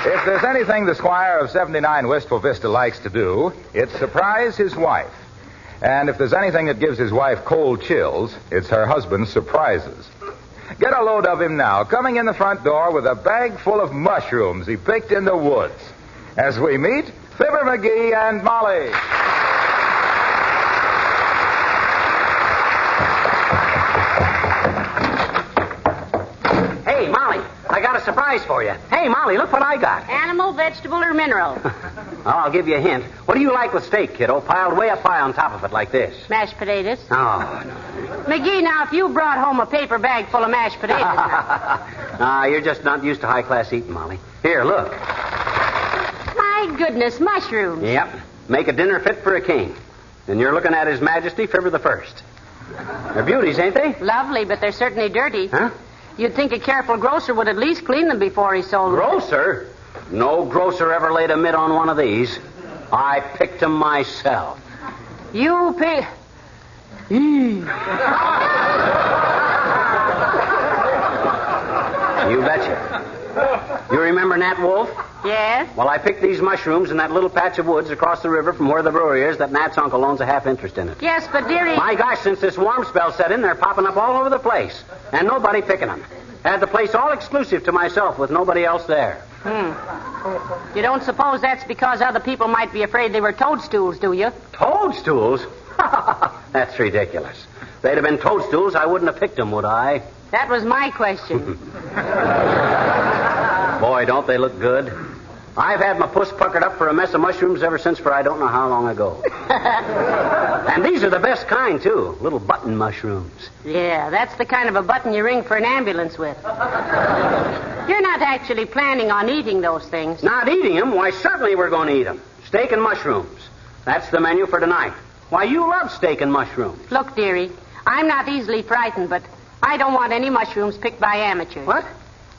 If there's anything the squire of 79 Wistful Vista likes to do, it's surprise his wife. And if there's anything that gives his wife cold chills, it's her husband's surprises. Get a load of him now, coming in the front door with a bag full of mushrooms he picked in the woods. As we meet, Fibber, McGee, and Molly. Hey, Molly, I got a surprise for you. Hey, Molly, look what I got. Animal, vegetable, or mineral? I'll give you a hint. What do you like with steak, kiddo? Piled way up high on top of it like this. Mashed potatoes. Oh, no. McGee, now, if you brought home a paper bag full of mashed potatoes... Nah, you're just not used to high-class eating, Molly. Here, look. My goodness, mushrooms. Yep. Make a dinner fit for a king. And you're looking at His Majesty Fibber the First. They're beauties, ain't they? Lovely, but they're certainly dirty. Huh? You'd think a careful grocer would at least clean them before he sold them. Grocer? No grocer ever laid a mitt on one of these. I picked them myself. You pay... You betcha. You remember Nat Wolf? Yes? Well, I picked these mushrooms in that little patch of woods across the river from where the brewery is that Nat's uncle owns a half interest in it. Yes, but dearie... My gosh, since this warm spell set in, they're popping up all over the place. And nobody picking them. Had the place all exclusive to myself with nobody else there. You don't suppose that's because other people might be afraid they were toadstools, do you? Toadstools? That's ridiculous. If they'd have been toadstools, I wouldn't have picked them, would I? That was my question. Boy, don't they look good. I've had my puss puckered up for a mess of mushrooms ever since for I don't know how long ago. And these are the best kind, too. Little button mushrooms. Yeah, that's the kind of a button you ring for an ambulance with. You're not actually planning on eating those things. Not eating them? Why, certainly we're going to eat them. Steak and mushrooms. That's the menu for tonight. Why, you love steak and mushrooms. Look, dearie, I'm not easily frightened, but I don't want any mushrooms picked by amateurs. What?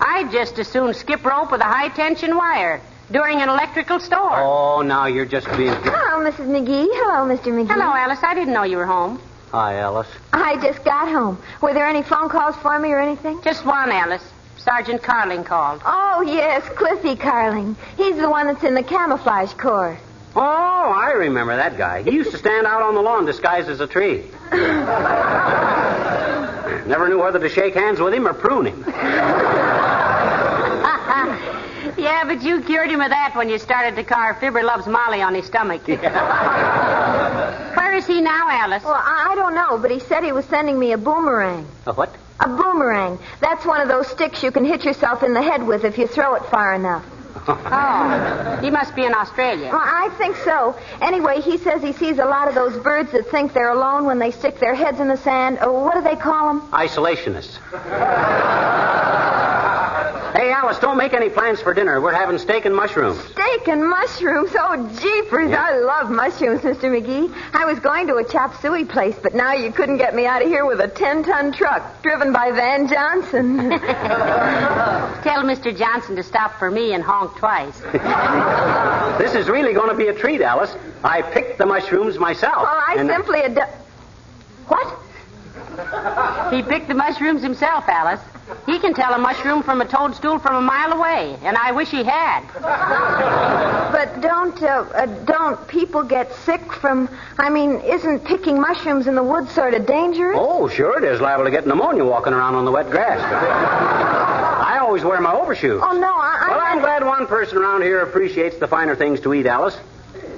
I'd just as soon skip rope with a high-tension wire during an electrical storm. Oh, now you're just being... Hello, Mrs. McGee. Hello, Mr. McGee. Hello, Alice. I didn't know you were home. Hi, Alice. I just got home. Were there any phone calls for me or anything? Just one, Alice. Sergeant Carling called. Oh, yes, Cliffy Carling. He's the one that's in the camouflage corps. Oh, I remember that guy. He used to stand out on the lawn disguised as a tree. Never knew whether to shake hands with him or prune him. Yeah, but you cured him of that when you started to carve Fibber Loves Molly on his stomach. Yeah. Where is he now, Alice? Well, I don't know, but he said he was sending me a boomerang. A what? A boomerang. That's one of those sticks you can hit yourself in the head with if you throw it far enough. Oh, he must be in Australia. Well, I think so. Anyway, he says he sees a lot of those birds that think they're alone when they stick their heads in the sand. Oh, what do they call them? Isolationists. Hey, Alice, don't make any plans for dinner. We're having steak and mushrooms. Steak and mushrooms? Oh, jeepers. Yeah. I love mushrooms, Mr. McGee. I was going to a chop suey place, but now you couldn't get me out of here with a 10-ton truck driven by Van Johnson. Tell Mr. Johnson to stop for me and honk twice. This is really going to be a treat, Alice. I picked the mushrooms myself. Well, I simply... What? He picked the mushrooms himself, Alice. He can tell a mushroom from a toadstool from a mile away, and I wish he had. But don't people get sick from... isn't picking mushrooms in the woods sort of dangerous? Oh, sure it is. Liable to get pneumonia walking around on the wet grass. I always wear my overshoes. Oh, no, Well, I'm glad one person around here appreciates the finer things to eat, Alice.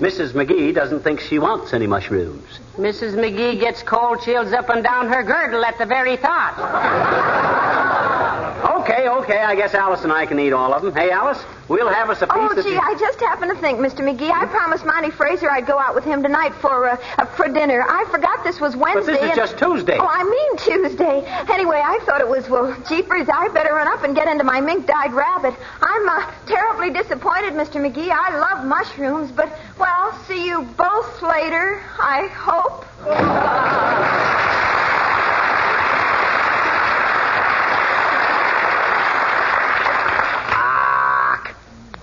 Mrs. McGee doesn't think she wants any mushrooms. Mrs. McGee gets cold chills up and down her girdle at the very thought. Okay, I guess Alice and I can eat all of them. Hey, Alice, we'll have us a piece Oh, gee, I just happened to think, Mr. McGee, I promised Monty Fraser I'd go out with him tonight for dinner. I forgot this was Wednesday. But this is just Tuesday. Oh, I mean Tuesday. Anyway, I thought it was, well, jeepers, I better run up and get into my mink-dyed rabbit. I'm terribly disappointed, Mr. McGee. I love mushrooms, but, well, see you both later, I hope.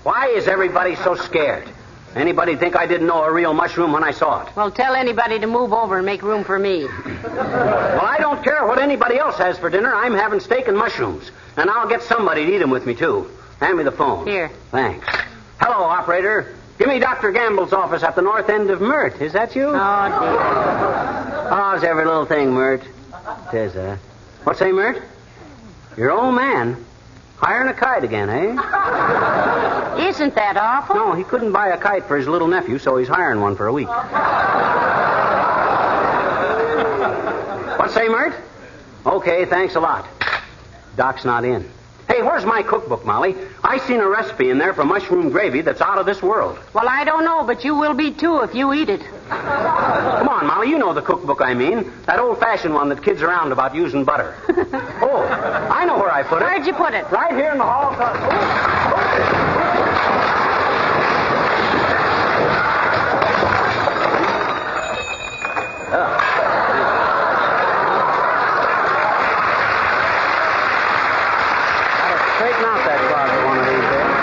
Why is everybody so scared? Anybody think I didn't know a real mushroom when I saw it? Well, tell anybody to move over and make room for me. Well, I don't care what anybody else has for dinner. I'm having steak and mushrooms. And I'll get somebody to eat them with me, too. Hand me the phone. Here. Thanks. Hello, operator. Give me Dr. Gamble's office at the north end of Mert. Is that you? Oh, dear. How's every little thing, Mert? Tis, What's say, Mert? Your old man. Hiring a kite again, eh? Isn't that awful? No, he couldn't buy a kite for his little nephew, so he's hiring one for a week. What say, Mert? Okay, thanks a lot. Doc's not in. Hey, where's my cookbook, Molly? I seen a recipe in there for mushroom gravy that's out of this world. Well, I don't know, but you will be, too, if you eat it. Come on, Molly, you know the cookbook I mean. That old-fashioned one that kids around about using butter. Oh, I know where I put it. Where'd you put it? Right here in the hall. Straighten out that closet one of these days.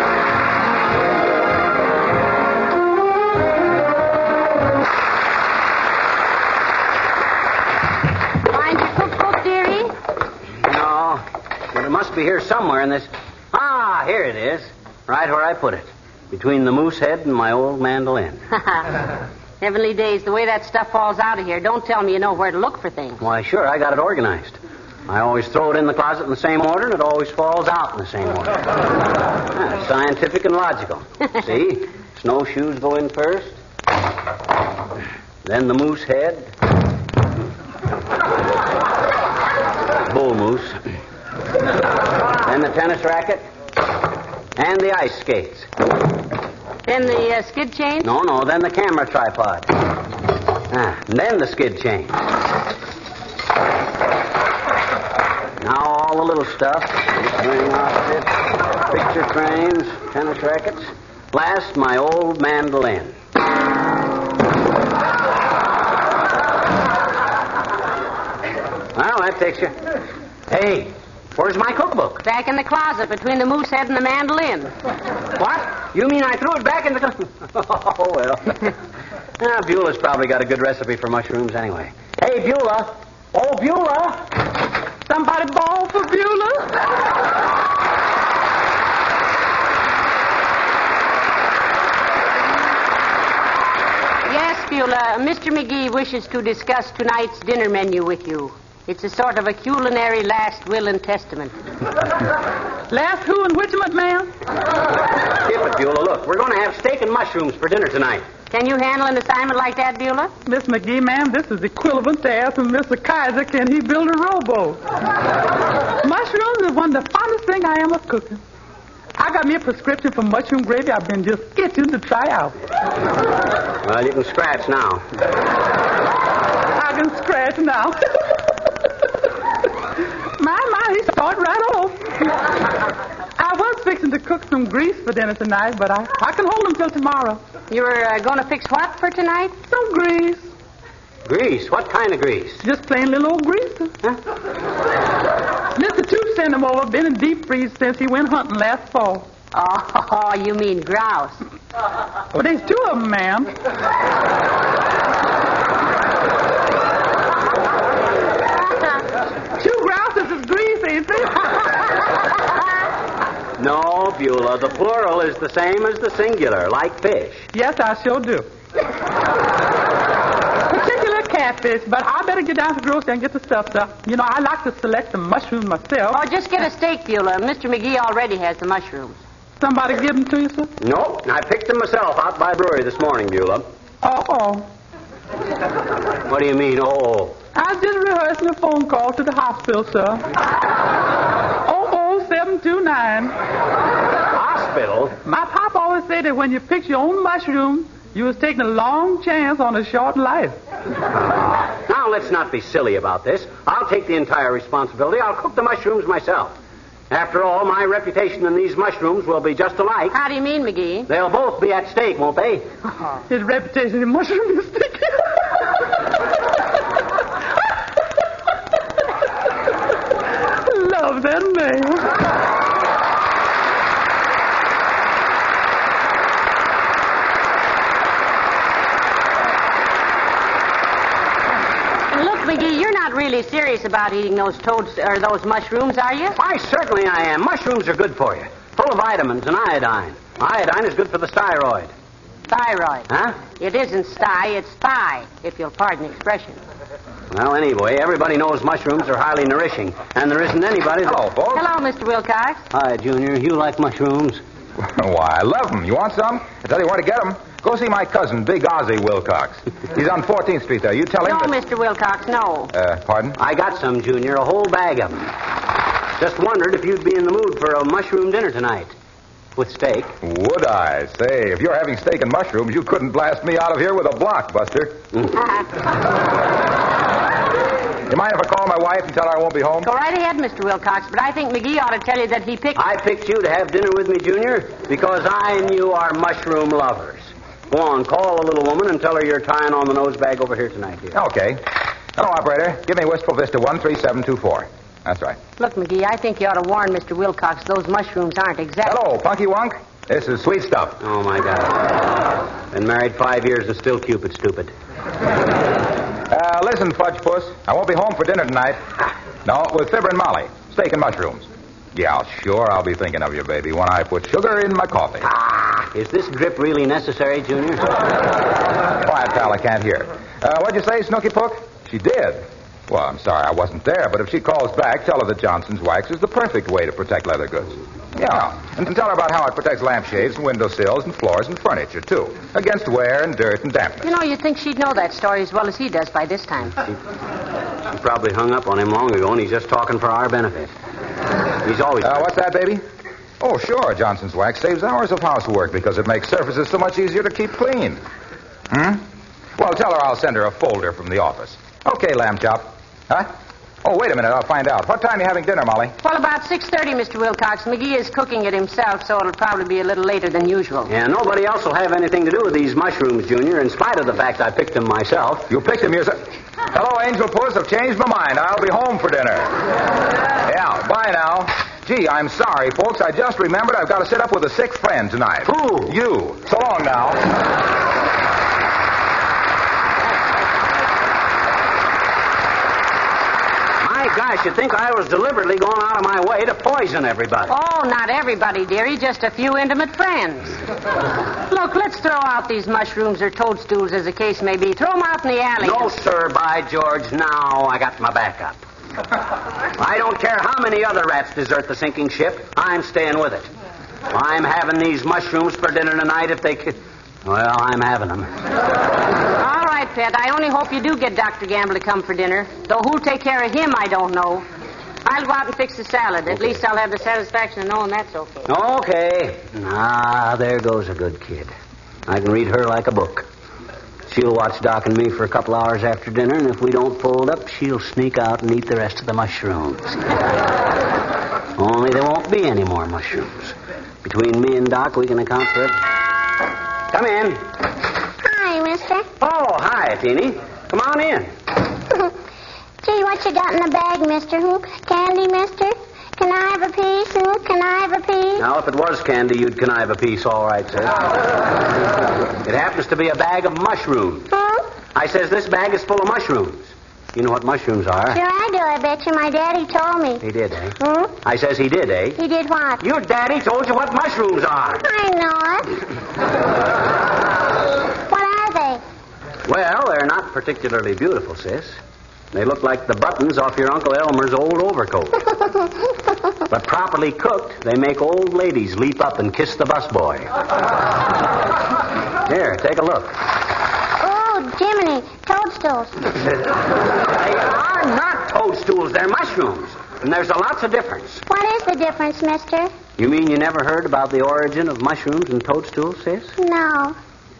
Find your cookbook, dearie? No, but it must be here somewhere in this. Ah, here it is. Right where I put it. Between the moose head and my old mandolin. Heavenly days, the way that stuff falls out of here. Don't tell me you know where to look for things. Why, sure, I got it organized. I always throw it in the closet in the same order, and it always falls out in the same order. Scientific and logical. See? Snowshoes go in first. Then the moose head. Bull moose. Then the tennis racket. And the ice skates. Then the skid chain? No, then the camera tripod. And then the skid chain. Now all the little stuff. Ring outfits, picture frames, tennis rackets. Last, my old mandolin. Well, that takes you. Hey, where's my cookbook? Back in the closet between the moose head and the mandolin. What? You mean I threw it back in the... Oh, well. Beulah's probably got a good recipe for mushrooms anyway. Hey, Beulah. Oh, Beulah. Somebody bawl for Beulah? Yes, Beulah. Mr. McGee wishes to discuss tonight's dinner menu with you. It's a sort of a culinary last will and testament. Last who and which, ma'am? Skip it, Beulah. Look, we're going to have steak and mushrooms for dinner tonight. Can you handle an assignment like that, Beulah? Miss McGee, ma'am, this is equivalent to asking Mr. Kaiser, can he build a rowboat? Mushrooms is one of the finest thing I am of cooking. I got me a prescription for mushroom gravy I've been just itching to try out. Well, you can scratch now. I can scratch now. My, he started right off. I was fixing to cook some grease for dinner tonight, but I can hold him till tomorrow. You were going to fix what for tonight? Some grease. Grease? What kind of grease? Just plain little old grease. Huh? Mr. Toot sent him over. Been in deep freeze since he went hunting last fall. Oh, you mean grouse. Well, there's two of them, ma'am. Two grouses is grease, ain't they? No, Beulah. The plural is the same as the singular, like fish. Yes, I sure do. Particular catfish, but I better get down to the grocery and get the stuff, sir. You know, I like to select the mushrooms myself. Oh, just get a steak, Beulah. Mr. McGee already has the mushrooms. Somebody give them to you, sir? Nope. I picked them myself out by brewery this morning, Beulah. Oh. What do you mean, oh? I was just rehearsing a phone call to the hospital, sir. 00729. Hospital? My pop always said that when you pick your own mushroom, you was taking a long chance on a short life. Now, let's not be silly about this. I'll take the entire responsibility. I'll cook the mushrooms myself. After all, my reputation and these mushrooms will be just alike. How do you mean, McGee? They'll both be at stake, won't they? His reputation in mushroom is sticky. Love that name. McGee, you're not really serious about eating those toads or those mushrooms, are you? Why, certainly I am. Mushrooms are good for you. Full full of vitamins and iodine. Iodine is good for the thyroid. Thyroid. Huh? It isn't sty, it's thigh, if you'll pardon the expression. Well, anyway, everybody knows mushrooms are highly nourishing, and there isn't anybody that... Hello, folks. Hello, Mr. Wilcox. Hi, Junior. You like mushrooms? Why, I love them. You want some? I'll tell you where to get them. Go see my cousin, Big Ozzie Wilcox. He's on 14th Street there. You tell him No, that... Mr. Wilcox, no. Pardon? I got some, Junior, a whole bag of them. Just wondered if you'd be in the mood for a mushroom dinner tonight. With steak. Would I? Say, if you're having steak and mushrooms, you couldn't blast me out of here with a blockbuster. You mind if I call my wife and tell her I won't be home? Go right ahead, Mr. Wilcox, but I think McGee ought to tell you that he picked... I picked you to have dinner with me, Junior, because I and you are mushroom lovers. Go on, call the little woman and tell her you're tying on the nose bag over here tonight, dear. Okay. Hello, operator. Give me Wistful Vista 13724. That's right. Look, McGee, I think you ought to warn Mr. Wilcox those mushrooms aren't exact. Hello, Punky Wunk. This is sweet stuff. Oh, my God. Been married 5 years and still Cupid stupid. Listen, Fudge Puss. I won't be home for dinner tonight. No, with Fibber and Molly. Steak and mushrooms. Yeah, sure, I'll be thinking of you, baby, when I put sugar in my coffee. Is this drip really necessary, Junior? Quiet, pal, I can't hear. What'd you say, Snooky Pook? She did. Well, I'm sorry I wasn't there, but if she calls back, tell her that Johnson's Wax is the perfect way to protect leather goods. Yeah, and tell her about how it protects lampshades and windowsills and floors and furniture, too, against wear and dirt and dampness. You know, you'd think she'd know that story as well as he does by this time. She probably hung up on him long ago, and he's just talking for our benefit. He's always... What's that, baby? Oh, sure, Johnson's Wax saves hours of housework because it makes surfaces so much easier to keep clean. Well, tell her I'll send her a folder from the office. Okay, Lamb Chop. Huh? Oh, wait a minute. I'll find out. What time are you having dinner, Molly? Well, about 6:30, Mr. Wilcox. McGee is cooking it himself, so it'll probably be a little later than usual. Yeah, nobody else will have anything to do with these mushrooms, Junior, in spite of the fact I picked them myself. You picked them yourself? Hello, Angel Puss. I've changed my mind. I'll be home for dinner. Yeah, bye now. Gee, I'm sorry, folks. I just remembered I've got to sit up with a sick friend tonight. Who? You. So long now. Gosh, you'd think I was deliberately going out of my way to poison everybody. Oh, not everybody, dearie. Just a few intimate friends. Look, let's throw out these mushrooms or toadstools, as the case may be. Throw them out in the alley. No, sir, by George. Now I got my backup. I don't care how many other rats desert the sinking ship. I'm staying with it. I'm having these mushrooms for dinner tonight if they could... Well, I'm having them. All right, Pet. I only hope you do get Dr. Gamble to come for dinner. Though who'll take care of him, I don't know. I'll go out and fix the salad. Okay. At least I'll have the satisfaction of knowing that's okay. Okay. There goes a good kid. I can read her like a book. She'll watch Doc and me for a couple hours after dinner, and if we don't fold up, she'll sneak out and eat the rest of the mushrooms. Only there won't be any more mushrooms. Between me and Doc, we can account for it. Come in. Hi, mister. Oh, hi, Teeny. Come on in. Gee, what you got in the bag, mister? Candy, mister? Can I have a piece? Can I have a piece? Now, if it was candy, you'd connive a piece, all right, sir. It happens to be a bag of mushrooms. I says this bag is full of mushrooms. You know what mushrooms are? Sure I do, I bet you. My daddy told me. He did, eh? I says he did, eh? He did what? Your daddy told you what mushrooms are. I know it. What are they? Well, they're not particularly beautiful, sis. They look like the buttons off your Uncle Elmer's old overcoat. But properly cooked, they make old ladies leap up and kiss the busboy. Here, take a look. Oh, Jiminy, toadstools. They are not toadstools, they're mushrooms. And there's a lots of difference. What is the difference, mister? You mean you never heard about the origin of mushrooms and toadstools, sis? No.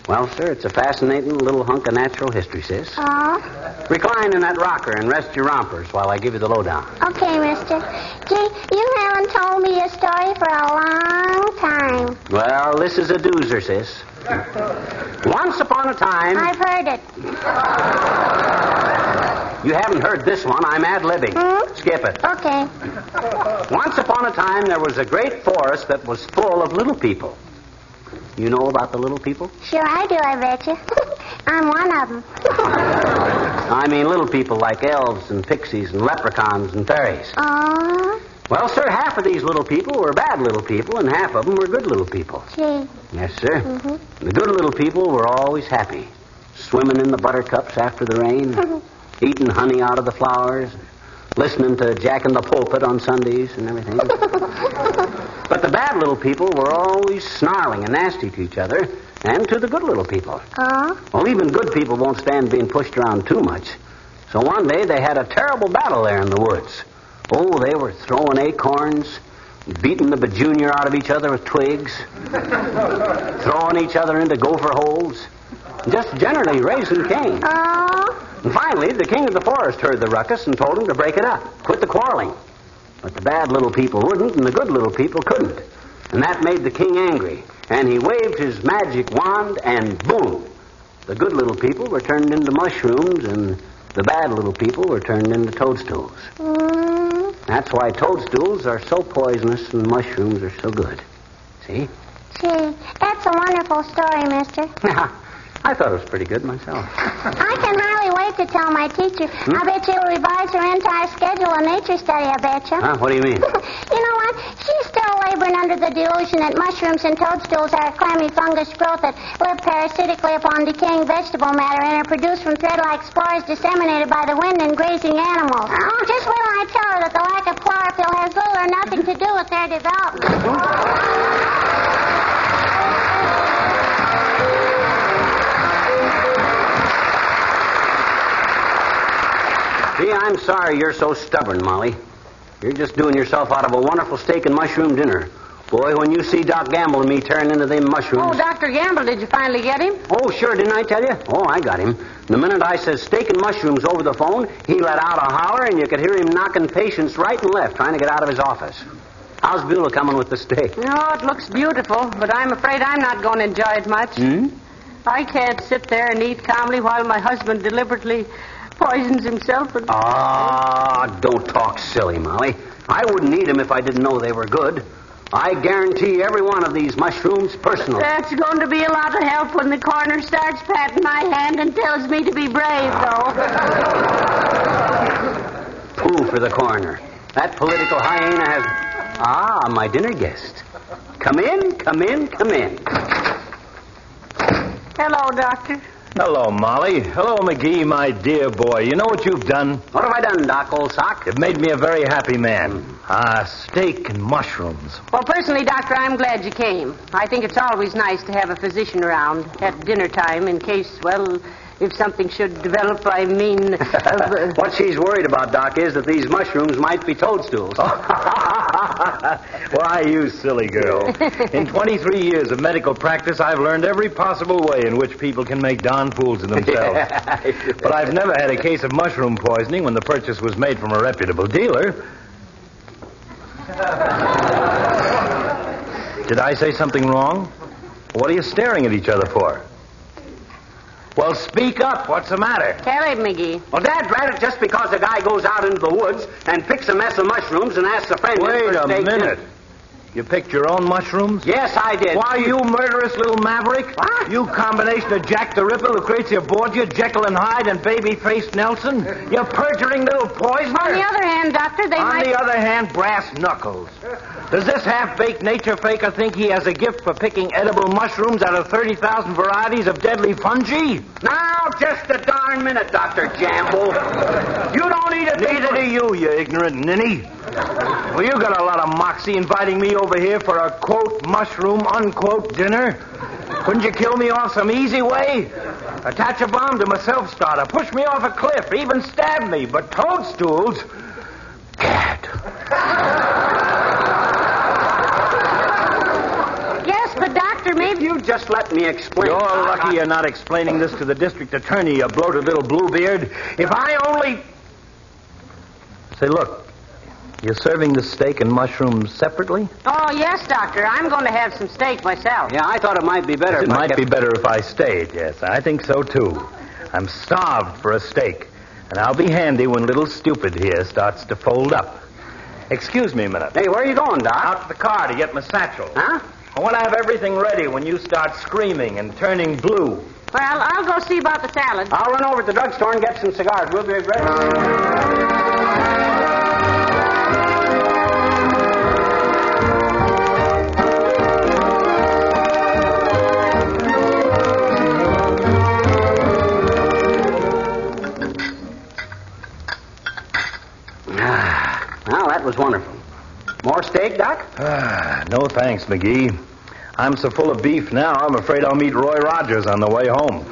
Well, sir, it's a fascinating little hunk of natural history, sis. Oh? Recline in that rocker and rest your rompers while I give you the lowdown. Okay, mister. Gee, you haven't told me a story for a long time. Well, this is a doozer, sis. Once upon a time... I've heard it. You haven't heard this one. I'm ad-libbing. Skip it. Okay. Once upon a time, there was a great forest that was full of little people. You know about the little people? Sure I do, I bet you. I'm one of them. I mean little people like elves and pixies and leprechauns and fairies. Oh? Well, sir, half of these little people were bad little people, and half of them were good little people. Gee. Yes, sir. The good little people were always happy, swimming in the buttercups after the rain, eating honey out of the flowers, listening to Jack in the Pulpit on Sundays and everything. But the bad little people were always snarling and nasty to each other and to the good little people. Well, even good people won't stand being pushed around too much. So one day they had a terrible battle there in the woods. Oh, they were throwing acorns, beating the bajunior out of each other with twigs, throwing each other into gopher holes, just generally raising Cain. And finally, the king of the forest heard the ruckus and told him to break it up, quit the quarreling. But the bad little people wouldn't, and the good little people couldn't. And that made the king angry. And he waved his magic wand, and boom! The good little people were turned into mushrooms, and the bad little people were turned into toadstools. That's why toadstools are so poisonous and mushrooms are so good. See? Gee, that's a wonderful story, mister. I thought it was pretty good myself. I can hardly wait to tell my teacher. I bet you'll revise her entire schedule of nature study, I bet you. Huh? What do you mean? You know what? She's still laboring under the delusion that mushrooms and toadstools are a clammy fungus growth that live parasitically upon decaying vegetable matter and are produced from thread-like spores disseminated by the wind and grazing animals. Just wait till I tell her that the lack of chlorophyll has little or nothing to do with their development. Gee, I'm sorry you're so stubborn, Molly. You're just doing yourself out of a wonderful steak and mushroom dinner. Boy, when you see Doc Gamble and me tearing into them mushrooms... Oh, Dr. Gamble, did you finally get him? Oh, sure, didn't I tell you? Oh, I got him. The minute I said steak and mushrooms over the phone, he let out a holler, and you could hear him knocking patients right and left trying to get out of his office. How's Beulah coming with the steak? No, it looks beautiful, but I'm afraid I'm not going to enjoy it much. I can't sit there and eat calmly while my husband deliberately poisons himself. Don't talk silly, Molly. I wouldn't eat them if I didn't know they were good. I guarantee every one of these mushrooms personally. That's going to be a lot of help when the coroner starts patting my hand and tells me to be brave, though. Pooh for the coroner. That political hyena has... my dinner guest. Come in, come in, come in. Hello, Doctor. Hello, Molly. Hello, McGee, my dear boy. You know what you've done? What have I done, Doc, old sock? You've made me a very happy man. Steak and mushrooms. Well, personally, Doctor, I'm glad you came. I think it's always nice to have a physician around at dinner time in case, well, if something should develop, I mean... What she's worried about, Doc, is that these mushrooms might be toadstools. Why, you silly girl. In 23 years of medical practice, I've learned every possible way in which people can make darn fools of themselves. But I've never had a case of mushroom poisoning when the purchase was made from a reputable dealer. Did I say something wrong? What are you staring at each other for? Well, speak up. What's the matter? Tell him, McGee. Well, Dad, rather just because a guy goes out into the woods and picks a mess of mushrooms and asks a friend... Wait a minute. You picked your own mushrooms? Yes, I did. Why, you murderous little maverick? What? You combination of Jack the Ripper, Lucrezia Borgia, Jekyll and Hyde, and baby-faced Nelson? You perjuring little poisoner? On the other hand, Doctor, they might... On the other hand, brass knuckles. Does this half-baked nature faker think he has a gift for picking edible mushrooms out of 30,000 varieties of deadly fungi? Now, just a darn minute, Dr. Jamble. You don't eat it. Neither do you ignorant ninny. Well, you got a lot of moxie inviting me over here for a, quote, mushroom, unquote, dinner. Couldn't you kill me off some easy way? Attach a bomb to my self-starter, push me off a cliff, even stab me. But toadstools? Gad. Yes, but Doctor, maybe... You just let me explain. You're lucky you're not explaining this to the district attorney, you bloated little bluebeard. If I only... Say, look, you're serving the steak and mushrooms separately? Oh, yes, Doctor. I'm going to have some steak myself. Yeah, I thought it might be better. It might be better if I stayed, yes. I think so, too. I'm starved for a steak, and I'll be handy when little stupid here starts to fold up. Excuse me a minute. Hey, where are you going, Doc? Out to the car to get my satchel. Huh? I want to have everything ready when you start screaming and turning blue. Well, I'll go see about the salad. I'll run over to the drugstore and get some cigars. We'll be ready. steak, Doc? No thanks, McGee. I'm so full of beef now, I'm afraid I'll meet Roy Rogers on the way home.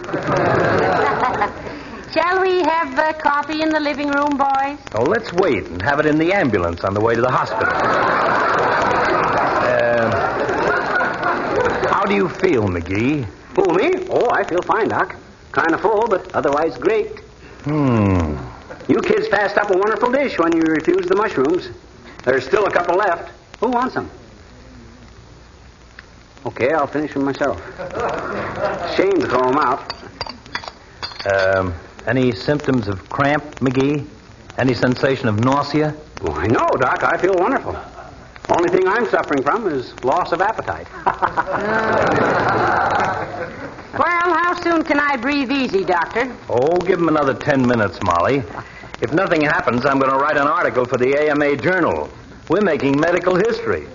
Shall we have coffee in the living room, boys? Oh, let's wait and have it in the ambulance on the way to the hospital. How do you feel, McGee? Who, me? Oh, I feel fine, Doc. Kind of full, but otherwise great. You kids passed up a wonderful dish when you refused the mushrooms. There's still a couple left. Who wants them? Okay, I'll finish them myself. Shame to throw them out. Any symptoms of cramp, McGee? Any sensation of nausea? Oh, I know, Doc. I feel wonderful. Only thing I'm suffering from is loss of appetite. Well, how soon can I breathe easy, Doctor? Oh, give him another 10 minutes, Molly. If nothing happens, I'm going to write an article for the AMA Journal. We're making medical history.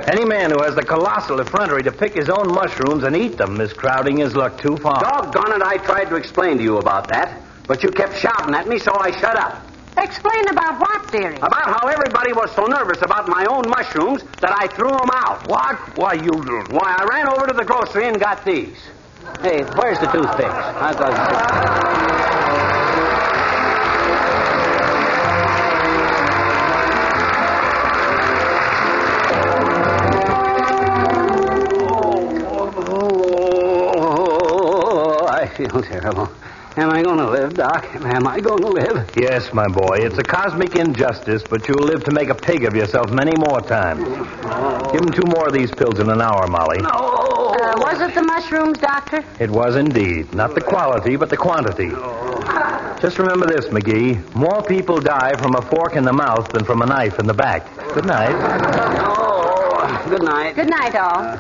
Any man who has the colossal effrontery to pick his own mushrooms and eat them is crowding his luck too far. Doggone it, I tried to explain to you about that, but you kept shouting at me, so I shut up. Explain about what, dearie? About how everybody was so nervous about my own mushrooms that I threw them out. What? Why, you... Why, I ran over to the grocery and got these. Hey, where's the toothpicks? I've got... I feel terrible. Am I going to live, Doc? Am I going to live? Yes, my boy. It's a cosmic injustice, but you'll live to make a pig of yourself many more times. Give him 2 more of these pills in an hour, Molly. No. Was it the mushrooms, Doctor? It was indeed. Not the quality, but the quantity. Just remember this, McGee. More people die from a fork in the mouth than from a knife in the back. Good night. Oh, good night. Good night, all.